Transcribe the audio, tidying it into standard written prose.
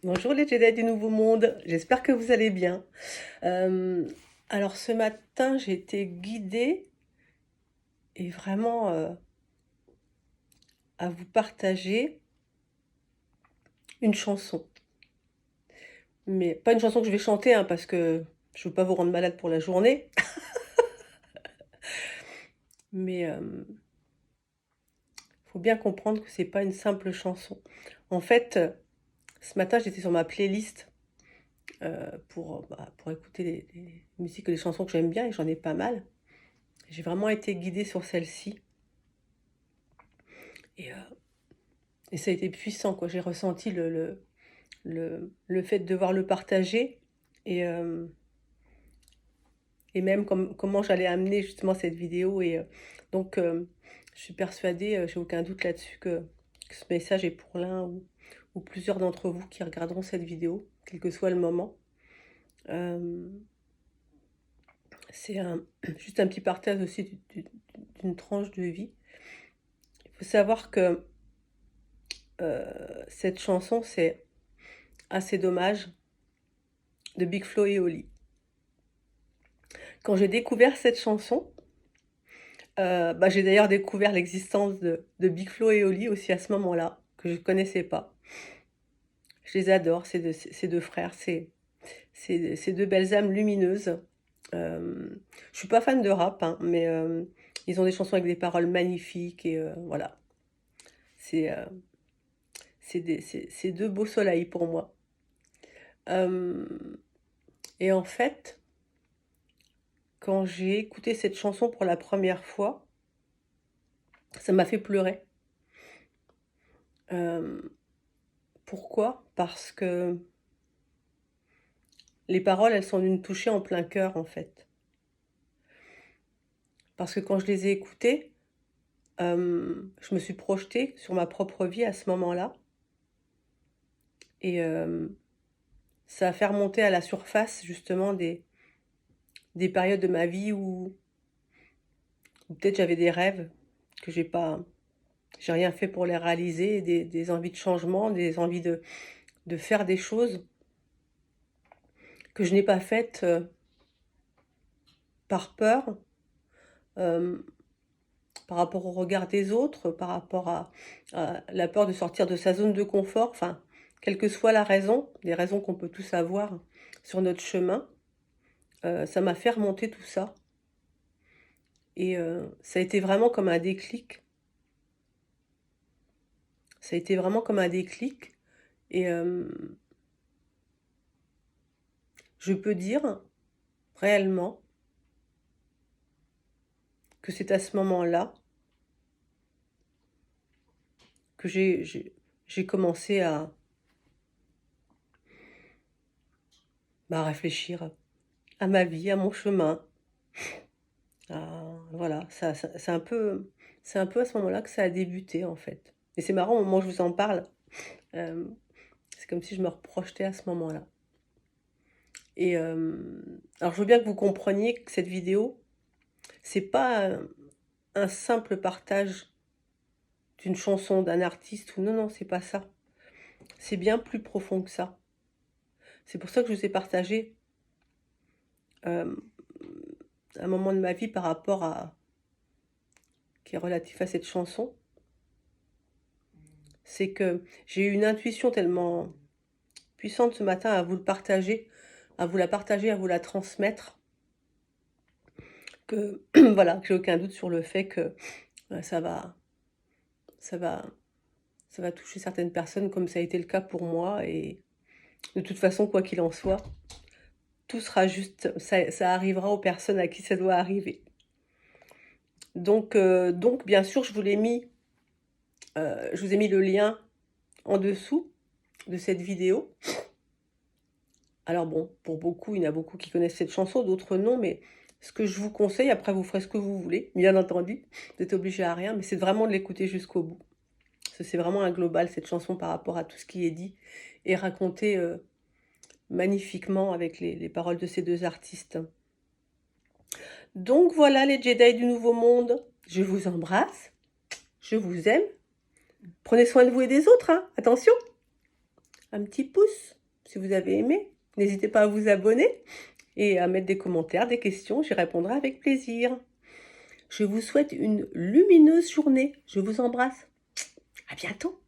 Bonjour les Jedi du Nouveau Monde, j'espère que vous allez bien. Euh, alors ce matin, j'ai été guidée et vraiment à vous partager une chanson. Mais pas une chanson que je vais chanter, hein, parce que je ne veux pas vous rendre malade pour la journée. Mais faut bien comprendre que c'est pas une simple chanson. En fait, ce matin, j'étais sur ma playlist pour écouter les musiques et les chansons que j'aime bien, et j'en ai pas mal. J'ai vraiment été guidée sur celle-ci. Et, euh, et ça a été puissant, quoi. J'ai ressenti le fait de devoir le partager et, euh, et même comment j'allais amener justement cette vidéo. Donc, je suis persuadée, j'ai aucun doute là-dessus, que ce message est pour l'un ou plusieurs d'entre vous qui regarderont cette vidéo, quel que soit le moment. Euh, c'est juste un petit partage aussi d'une tranche de vie. Il faut savoir que cette chanson, c'est assez dommage, de Big Flo et Oli. Quand j'ai découvert cette chanson, j'ai d'ailleurs découvert l'existence de Big Flo et Oli aussi à ce moment-là, que je ne connaissais pas. Je les adore, ces deux frères, ces deux belles âmes lumineuses. Je suis pas fan de rap, hein, mais ils ont des chansons avec des paroles magnifiques et voilà. C'est euh, c'est deux beaux soleils pour moi. Euh, et en fait, quand j'ai écouté cette chanson pour la première fois, ça m'a fait pleurer. Euh, Pourquoi? Parce que les paroles, elles sont d'une toucher en plein cœur, en fait. Parce que quand je les ai écoutées, je me suis projetée sur ma propre vie à ce moment-là. Et ça a fait remonter à la surface, justement, des périodes de ma vie où peut-être j'avais des rêves que j'ai rien fait pour les réaliser, des envies de changement, des envies de faire des choses que je n'ai pas faites par peur, euh, par rapport au regard des autres, par rapport à la peur de sortir de sa zone de confort, enfin, quelle que soit la raison, des raisons qu'on peut tous avoir sur notre chemin, ça m'a fait remonter tout ça. Et ça a été vraiment comme un déclic. Ça a été vraiment comme un déclic. Et je peux dire réellement que c'est à ce moment-là que j'ai commencé à réfléchir à ma vie, à mon chemin. Voilà, c'est un peu à ce moment-là que ça a débuté en fait. Et c'est marrant, au moment où je vous en parle, euh, c'est comme si je me reprojetais à ce moment-là. Et alors je veux bien que vous compreniez que cette vidéo, c'est pas un simple partage d'une chanson, d'un artiste, ou non, non, c'est pas ça. C'est bien plus profond que ça. C'est pour ça que je vous ai partagé euh, un moment de ma vie qui est relatif à cette chanson. C'est que j'ai eu une intuition tellement puissante ce matin à vous le partager, à vous la partager, à vous la transmettre, que voilà, que j'ai aucun doute sur le fait que euh, ça va, ça va, ça va toucher certaines personnes comme ça a été le cas pour moi. Et de toute façon, quoi qu'il en soit, tout sera juste, ça arrivera aux personnes à qui ça doit arriver. Donc bien sûr, je vous ai mis le lien en dessous de cette vidéo. Alors bon, pour beaucoup, il y en a beaucoup qui connaissent cette chanson, d'autres non, mais ce que je vous conseille, après vous ferez ce que vous voulez, bien entendu, vous n'êtes obligé à rien, mais c'est vraiment de l'écouter jusqu'au bout. Parce que c'est vraiment un global, cette chanson, par rapport à tout ce qui est dit et raconté magnifiquement avec les paroles de ces deux artistes. Donc voilà les Jedi du Nouveau Monde, je vous embrasse, je vous aime, prenez soin de vous et des autres, hein. Attention, un petit pouce. si vous avez aimé. N'hésitez pas à vous abonner et à mettre des commentaires, des questions, j'y répondrai avec plaisir. Je vous souhaite une lumineuse journée. Je vous embrasse. À bientôt.